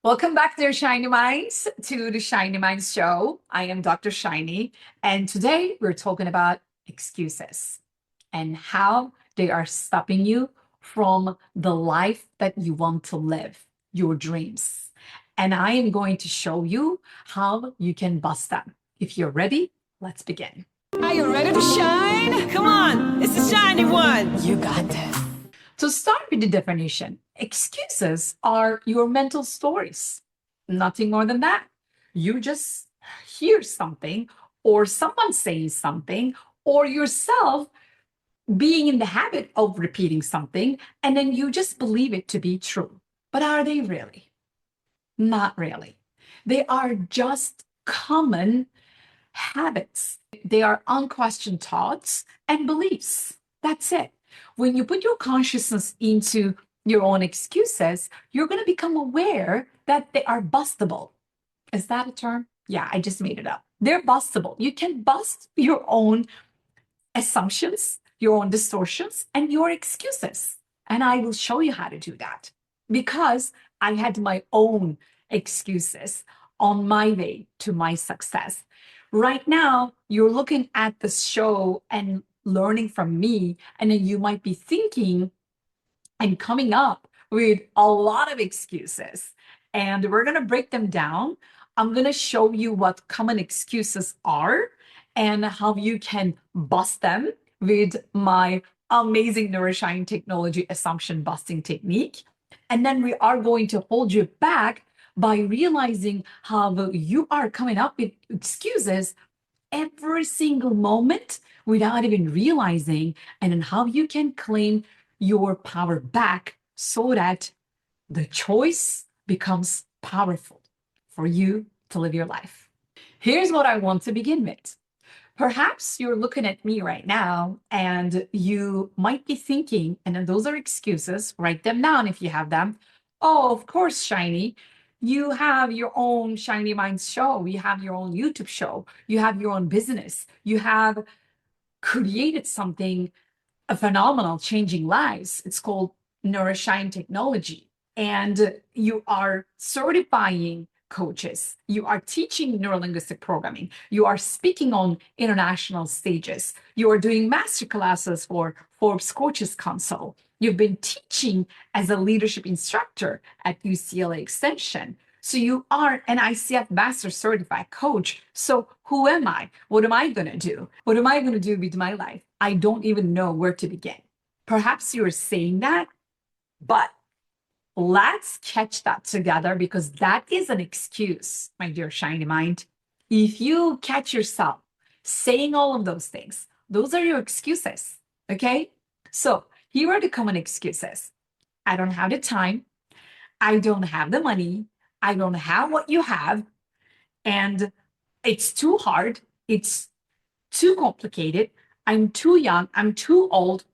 Welcome back, dear Shiny Minds, to the Shiny Minds Show. I am Dr. Shiny, and today we're talking about excuses and how they are stopping you from the life that you want to live, your dreams. And I am going to show you how you can bust them. If you're ready, let's begin. Are you ready to shine? Come on, it's the shiny one. You got this. To start with the definition, excuses are your mental stories. Nothing more than that. You just hear something, or someone saying something, or yourself being in the habit of repeating something, and then you just believe it to be true. But are they really? Not really. They are just common habits. They are unquestioned thoughts and beliefs. That's it. When you put your consciousness into your own excuses, you're going to become aware that they are bustable. Is that a term? Yeah, I just made it up. They're bustable. You can bust your own assumptions, your own distortions, and your excuses. And I will show you how to do that because I had my own excuses on my way to my success. Right now, you're looking at the show and learning from me, and then you might be thinking and coming up with a lot of excuses. And we're going to break them down. I'm going to show you what common excuses are and how you can bust them with my amazing neuroscience technology assumption busting technique. And then we are going to hold you back by realizing how you are coming up with excuses every single moment without even realizing, and then how you can claim your power back so that the choice becomes powerful for you to live your life. Here's what I want to begin with. Perhaps you're looking at me right now and you might be thinking, and then those are excuses, write them down if you have them. Oh, of course, Shiny. You have your own Shiny Minds show. You have your own YouTube show. You have your own business. You have created something phenomenal, changing lives. It's called Neuroscience Technology. And you are certifying coaches. You are teaching neurolinguistic programming. You are speaking on international stages. You are doing master classes for Forbes Coaches Council. You've been teaching as a leadership instructor at UCLA Extension. So you are an ICF Master Certified Coach. So who am I? What am I going to do? What am I going to do with my life? I don't even know where to begin. Perhaps you're saying that, but let's catch that together because that is an excuse, my dear Shiny Mind. If you catch yourself saying all of those things, those are your excuses. Okay? So here are the common excuses. I don't have the time. I don't have the money. I don't have what you have. And it's too hard. It's too complicated. I'm too young. I'm too old.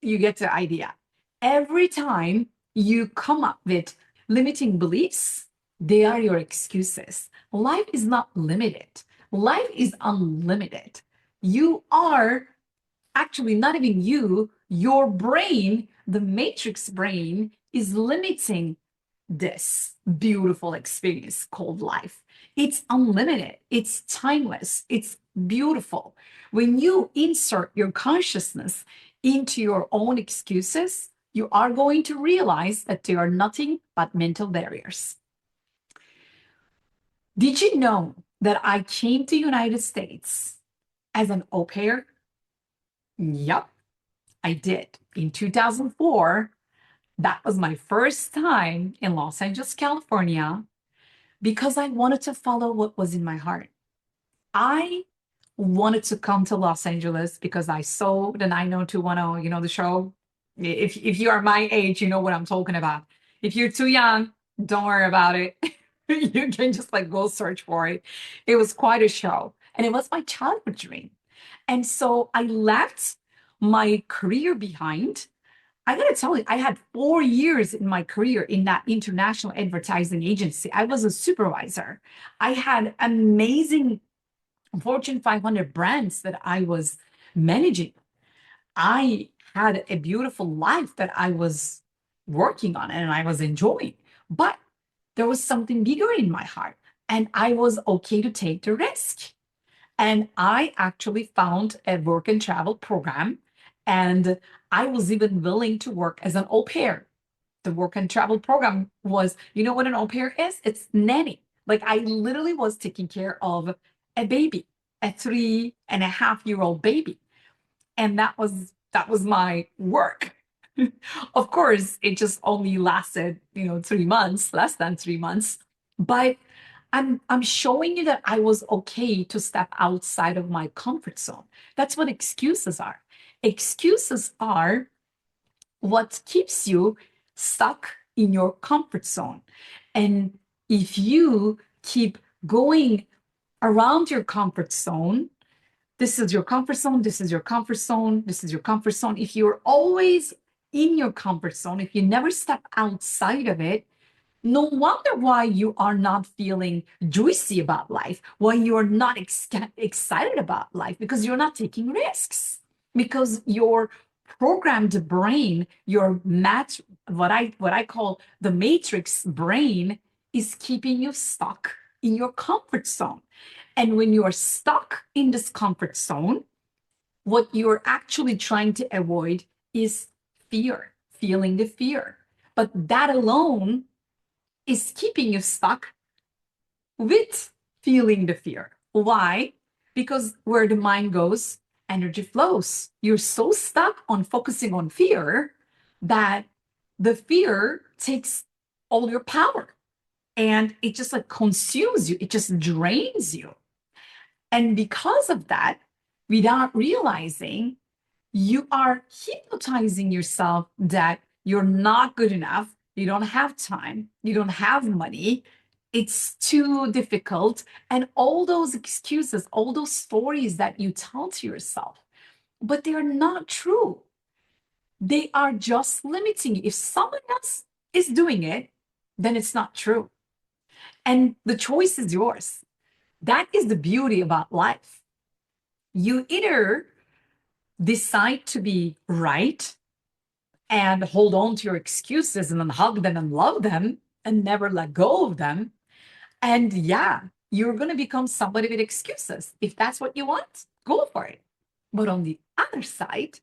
You get the idea. Every time you come up with limiting beliefs, they are your excuses. Life is not limited. Life is unlimited. You are actually not even you, your brain, the matrix brain is limiting this beautiful experience called life. It's unlimited, it's timeless, it's beautiful. When you insert your consciousness into your own excuses, you are going to realize that they are nothing but mental barriers. Did you know that I came to the United States as an au pair? Yep, I did. In 2004, that was my first time in Los Angeles, California, because I wanted to follow what was in my heart. I wanted to come to Los Angeles because I saw the 90210, the show. If you are my age, you know what I'm talking about. If you're too young, don't worry about it. You can just like go search for it. It was quite a show. And it was my childhood dream. And so I left my career behind. I gotta tell you, I had 4 years in my career in that international advertising agency. I was a supervisor. I had amazing Fortune 500 brands that I was managing. I had a beautiful life that I was working on and I was enjoying. But There was something bigger in my heart, and I was okay to take the risk. And I actually found a work and travel program, and I was even willing to work as an au pair. The work and travel program was, you know what an au pair is? It's nanny. Like I literally was taking care of a baby, a 3.5 year old baby. And that was my work. Of course, it just only lasted, 3 months, less than 3 months. But I'm showing you that I was okay to step outside of my comfort zone. That's what excuses are. Excuses are what keeps you stuck in your comfort zone. And if you keep going around your comfort zone, this is your comfort zone, this is your comfort zone, this is your comfort zone. If you're always in your comfort zone, if you never step outside of it, no wonder why you are not feeling juicy about life, why you are not excited about life, because you're not taking risks. Because your programmed brain, your what I call the matrix brain, is keeping you stuck in your comfort zone. And when you are stuck in this comfort zone, what you're actually trying to avoid is fear, feeling the fear. But that alone is keeping you stuck with feeling the fear. Why? Because where the mind goes, energy flows. You're so stuck on focusing on fear that the fear takes all your power and it just like consumes you, it just drains you. And because of that, without realizing, you are hypnotizing yourself that you're not good enough, you don't have time, you don't have money, it's too difficult, and all those excuses, all those stories that you tell to yourself. But they are not true. They are just limiting you. If someone else is doing it, then it's not true. And the choice is yours. That is the beauty about life. You either decide to be right and hold on to your excuses and then hug them and love them and never let go of them. And yeah, you're going to become somebody with excuses. If that's what you want, go for it. But on the other side,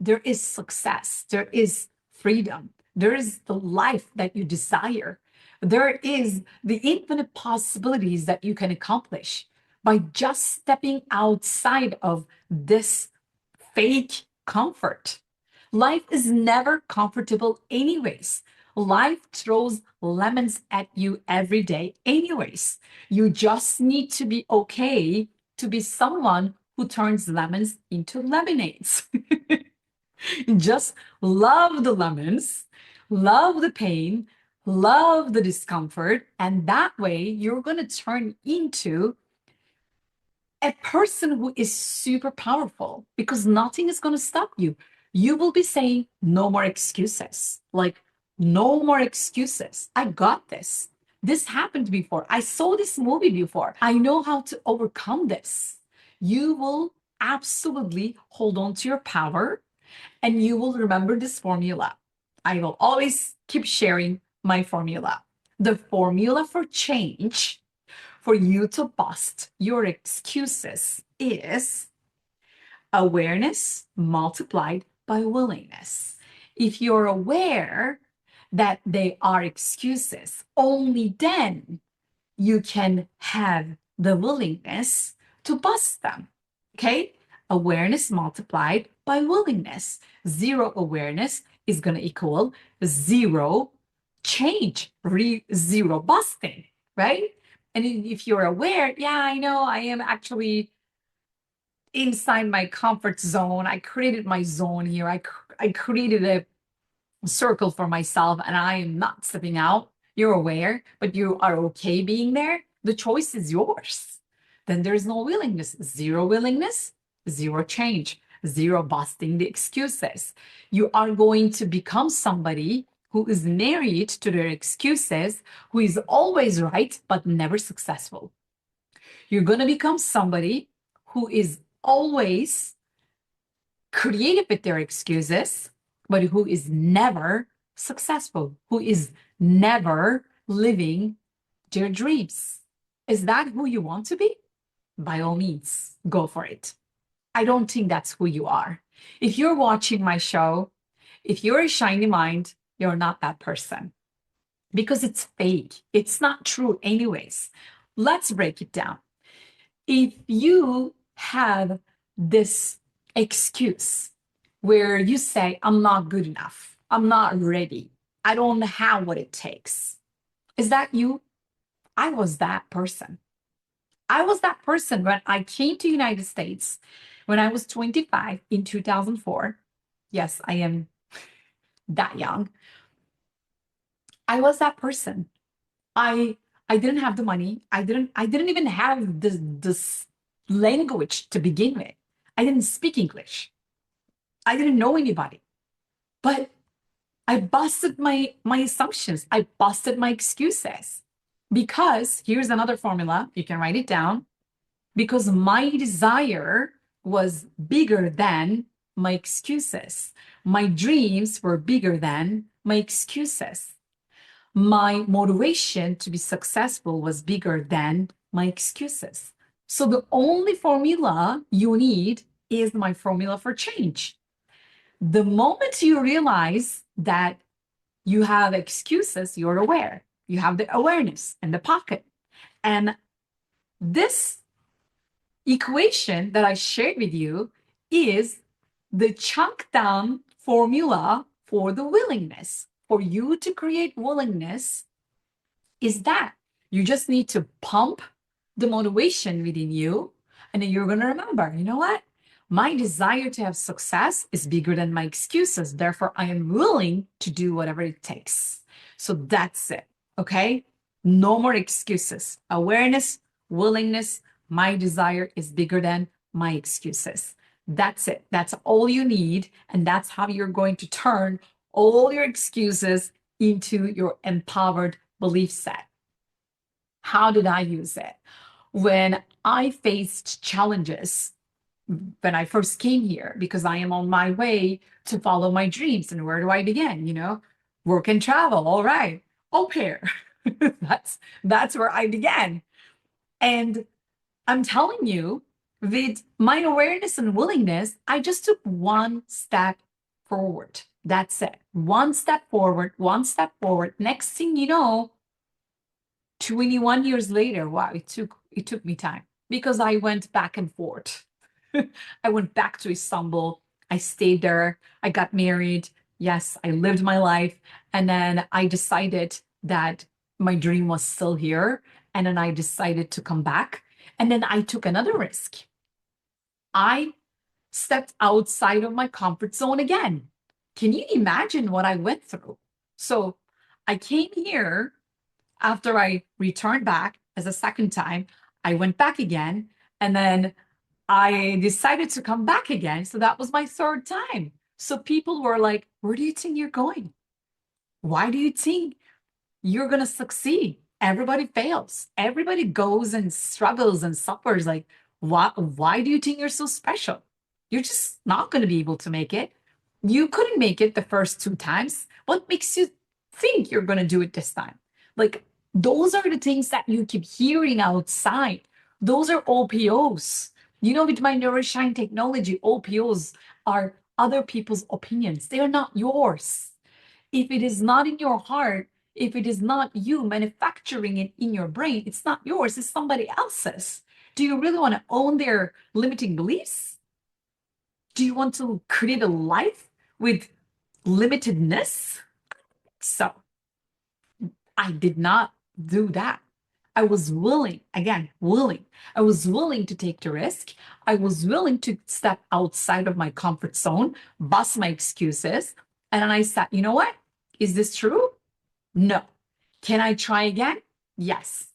there is success, there is freedom, there is the life that you desire, there is the infinite possibilities that you can accomplish by just stepping outside of this fake comfort. Life is never comfortable, anyways. Life throws lemons at you every day, anyways. You just need to be okay to be someone who turns lemons into lemonades. Just love the lemons, love the pain, love the discomfort, and that way you're going to turn into a person who is super powerful because nothing is going to stop you. You will be saying, no more excuses. Like, no more excuses. I got this. This happened before. I saw this movie before. I know how to overcome this. You will absolutely hold on to your power and you will remember this formula. I will always keep sharing my formula. The formula for change for you to bust your excuses is awareness multiplied by willingness. If you're aware that they are excuses, only then you can have the willingness to bust them. Okay? Awareness multiplied by willingness. Zero awareness is going to equal zero change, zero busting, right? And if you're aware, yeah, I know I am actually inside my comfort zone. I created my zone here. I created a circle for myself and I am not stepping out. You're aware, but you are okay being there. The choice is yours. Then there's no willingness, zero change, zero busting the excuses. You are going to become somebody who is married to their excuses, who is always right, but never successful. You're going to become somebody who is always creative with their excuses, but who is never successful, who is never living their dreams. Is that who you want to be? By all means, go for it. I don't think that's who you are. If you're watching my show, if you're a shiny mind, you're not that person because it's fake. It's not true, anyways. Let's break it down. If you have this excuse where you say, I'm not good enough, I'm not ready, I don't have what it takes, is that you? I was that person. I was that person when I came to United States when I was 25 in 2004. Yes, I am that young. I was that person. I I didn't have the money. I didn't even have this language to begin with. I didn't speak English. I didn't know anybody. But I busted my assumptions. I busted my excuses. Because here's another formula. You can write it down. Because my desire was bigger than my excuses. My dreams were bigger than my excuses. My motivation to be successful was bigger than my excuses. So the only formula you need is my formula for change. The moment you realize that you have excuses, you're aware. You have the awareness in the pocket. And this equation that I shared with you is the chunk down formula for the willingness. For you to create willingness, is that you just need to pump the motivation within you, and then you're going to remember, you know what? My desire to have success is bigger than my excuses. Therefore, I am willing to do whatever it takes. So that's it. Okay. No more excuses. Awareness, willingness. My desire is bigger than my excuses. That's it. That's all you need. And that's how you're going to turn all your excuses into your empowered belief set. How did I use it? When I faced challenges when I first came here, because I am on my way to follow my dreams. And where do I begin? Work and travel. All right. Au pair. that's where I began. And I'm telling you, with my awareness and willingness, I just took one step forward. That's it. One step forward, one step forward. Next thing you know, 21 years later, wow, it took me time because I went back and forth. I went back to Istanbul. I stayed there. I got married. Yes, I lived my life. And then I decided that my dream was still here. And then I decided to come back. And then I took another risk. I stepped outside of my comfort zone again. Can you imagine what I went through? So I came here after I returned back as a second time. I went back again. And then I decided to come back again. So that was my third time. So people were like, where do you think you're going? Why do you think you're going to succeed? Everybody fails. Everybody goes and struggles and suffers. Like, why do you think you're so special? You're just not going to be able to make it. You couldn't make it the first two times. What makes you think you're going to do it this time? Like, those are the things that you keep hearing outside. Those are OPOs. With my Neuroshine technology, OPOs are other people's opinions. They are not yours. If it is not in your heart, if it is not you manufacturing it in your brain, it's not yours, it's somebody else's. Do you really want to own their limiting beliefs? Do you want to create a life with limitedness? So I did not do that. I was willing, again, willing. I was willing to take the risk. I was willing to step outside of my comfort zone, bust my excuses. And then I said, you know what? Is this true? No. Can I try again? Yes.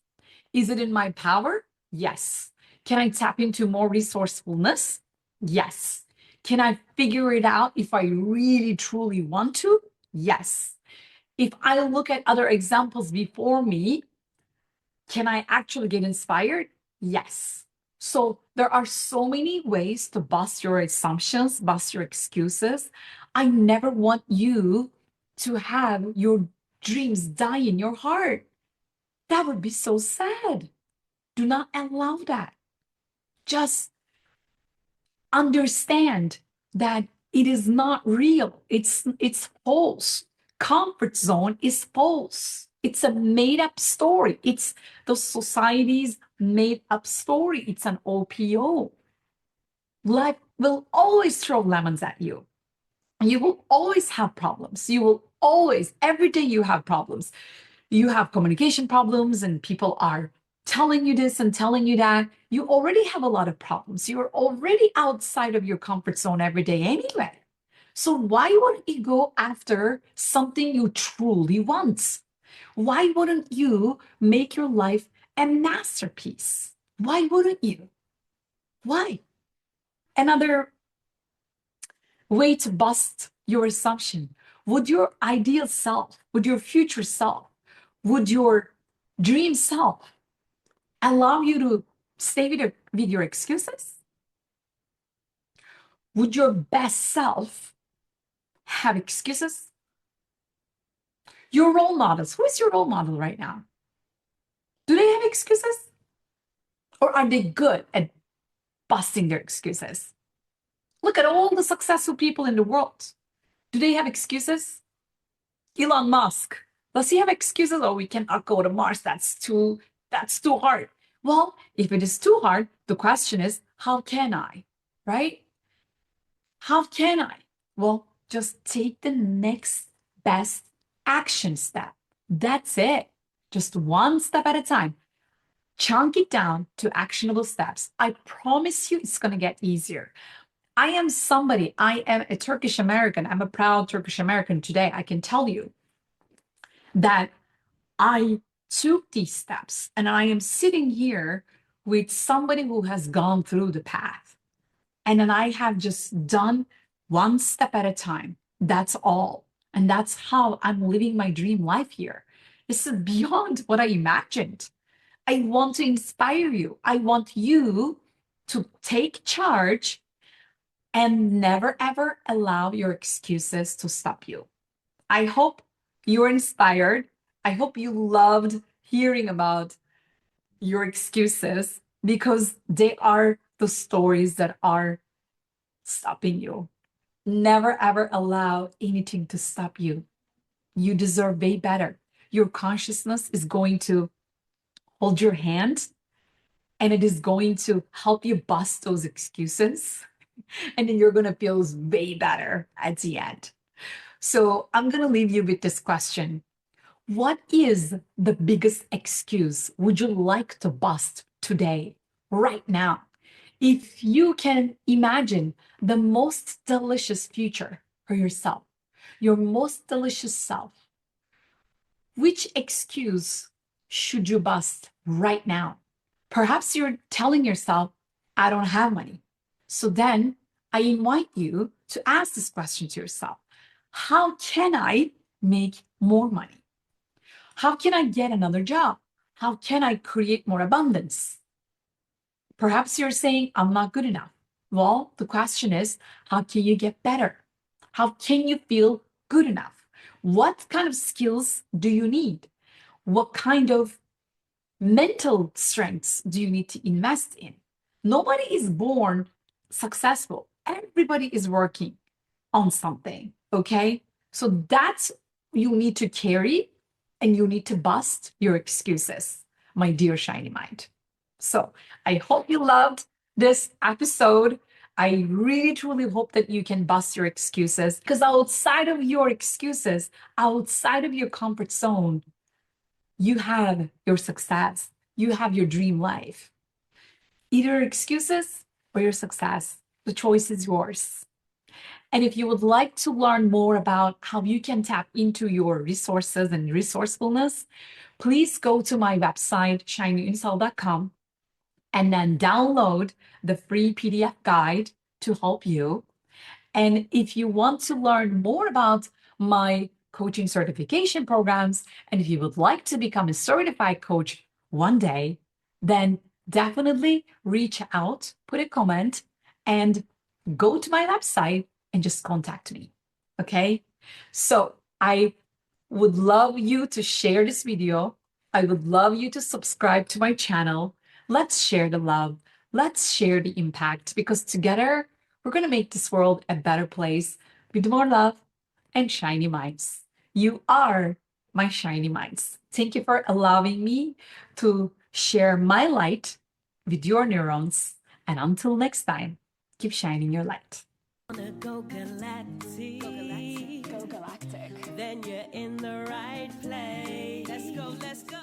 Is it in my power? Yes. Can I tap into more resourcefulness? Yes. Can I figure it out if I really truly want to? Yes. If I look at other examples before me, can I actually get inspired? Yes. So there are so many ways to bust your assumptions, bust your excuses. I never want you to have your dreams die in your heart. That would be so sad. Do not allow that. Just understand that it is not real. It's false. Comfort zone is false. It's a made up story. It's the society's made up story. It's an OPO. Life will always throw lemons at you. You will always have problems. You will always, every day you have problems. You have communication problems, and people are telling you this and telling you that. You already have a lot of problems. You're already outside of your comfort zone every day anyway. So why wouldn't you go after something you truly want? Why wouldn't you make your life a masterpiece? Why wouldn't you? Why? Another way to bust your assumption. Would your ideal self, would your future self, would your dream self allow you to stay with your excuses? Would your best self have excuses? Your role models, who is your role model right now? Do they have excuses? Or are they good at busting their excuses? Look at all the successful people in the world. Do they have excuses? Elon Musk, does he have excuses? Oh, we cannot go to Mars. That's too hard. Well, if it is too hard, the question is, how can I? Right? How can I? Well, just take the next best action step. That's it. Just one step at a time. Chunk it down to actionable steps. I promise you it's going to get easier. I am a Turkish American. I'm a proud Turkish American today. I can tell you that I took these steps, and I am sitting here with somebody who has gone through the path. And then I have just done one step at a time. That's all. And that's how I'm living my dream life here. This is beyond what I imagined. I want to inspire you. I want you to take charge and never ever allow your excuses to stop you. I hope you're inspired. I hope you loved hearing about your excuses because they are the stories that are stopping you. Never ever allow anything to stop you. You deserve way better. Your consciousness is going to hold your hand, and it is going to help you bust those excuses. And then you're going to feel way better at the end. So I'm going to leave you with this question. What is the biggest excuse would you like to bust today, right now? If you can imagine the most delicious future for yourself, your most delicious self, which excuse should you bust right now? Perhaps you're telling yourself, I don't have money. So then I invite you to ask this question to yourself. How can I make more money? How can I get another job? How can I create more abundance? Perhaps you're saying, I'm not good enough. Well, the question is, how can you get better? How can you feel good enough? What kind of skills do you need? What kind of mental strengths do you need to invest in? Nobody is born successful. Everybody is working on something, okay? So that's you need to carry, and you need to bust your excuses, my dear shiny mind. So I hope you loved this episode. I really truly hope that you can bust your excuses because outside of your excuses, outside of your comfort zone, you have your success, you have your dream life. Either excuses or your success. The choice is yours. And if you would like to learn more about how you can tap into your resources and resourcefulness, please go to my website, shinyunsal.com, and then download the free PDF guide to help you. And if you want to learn more about my coaching certification programs, and if you would like to become a certified coach one day, then definitely reach out, put a comment, and go to my website and just contact me. Okay? So I would love you to share this video I would love you to subscribe to my channel. Let's share the love. Let's share the impact because together we're going to make this world a better place with more love and shiny minds. You are my shiny minds. Thank you for allowing me to share my light with your neurons. And until next time, keep shining your light. Wanna go galactic. Go galactic. Go galactic. Then you're in the right place. Let's go, let's go.